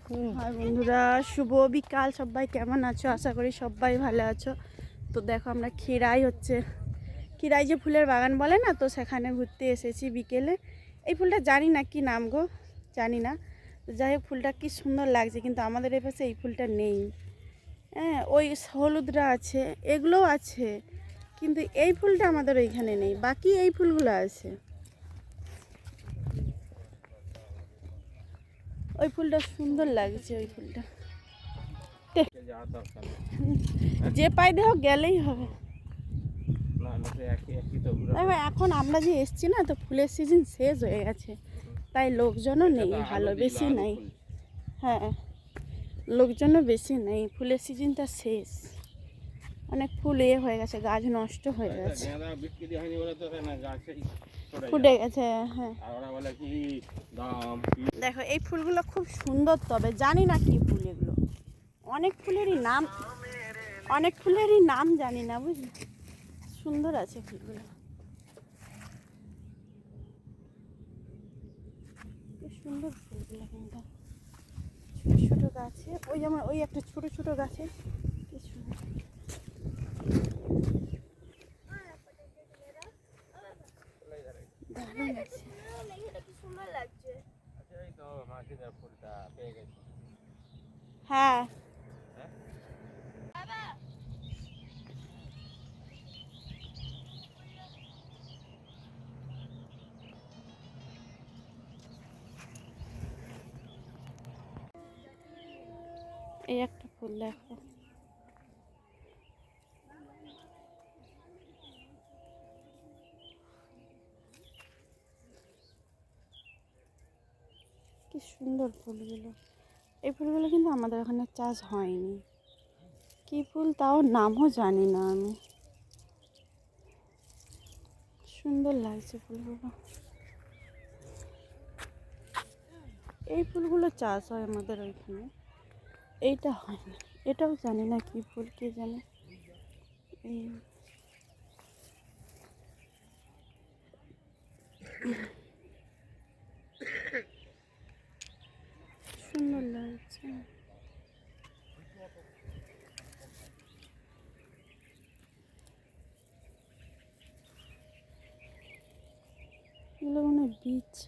High বন্ধুরা, শুভ বিকাল। সবাই কেমন আছো? আশা করি সবাই ভালো আছো। তো দেখো, আমরা খিরাই যে ফুলের বাগান বলে না, তো সেখানে ঘুরতে এসেছি বিকেলে। এই ফুলটা জানি না কি নাম গো, জানি না। তো যাই হোক, ফুলটা কি সুন্দর লাগছে, কিন্তু আমাদের এই পাশে এই ফুলটা নেই। হ্যাঁ, ওই হলুদরা আছে, এগুলোও আছে, কিন্তু এই ফুলটা আমাদের ওইখানে নেই। বাকি এই ফুলগুলো আছে। ওই ফুলটা সুন্দর লাগছে, ওই ফুলটা যে পাই দেহ গেলেই হবে। দেখো, এখন আমরা যে এসছি না, তো ফুলের সিজন শেষ হয়ে গেছে, তাই লোকজনও নেই, ভালো বেশি নাই। হ্যাঁ, লোকজনও বেশি নেই, ফুলের সিজনটা শেষ। অনেক ফুল হয়ে গেছে, গাছ নষ্ট হয়ে গেছে, ফুটে গেছে। হ্যাঁ, দেখো এই ফুলগুলো খুব সুন্দর, তবে জানি না কি ফুল এগুলো। অনেক ফুলেরই নাম জানি না, বুঝলি। সুন্দর আছে ফুলগুলো, কি সুন্দর ফুলগুলো। কিন্তু ছোটো ছোটো গাছে, ওই যেমন ওই একটা ছোটো ছোটো গাছে কি সুন্দর। দারুণ আছে। হ্যাঁ, এই একটা ফুল দেখো, কি সুন্দর ফুলগুলো। এই ফুলগুলো কিন্তু আমাদের ওখানে চাষ হয়নি। কি ফুল তাও নামও জানি না আমি। সুন্দর লাগছে ফুলগুলো। এই ফুলগুলো চাষ হয় আমাদের ওইখানে, এইটা হয় না। এটাও জানি না কি ফুল, কে জানে। এই সুন্দর লাগছে। এগুলো মনে হয় বীজ।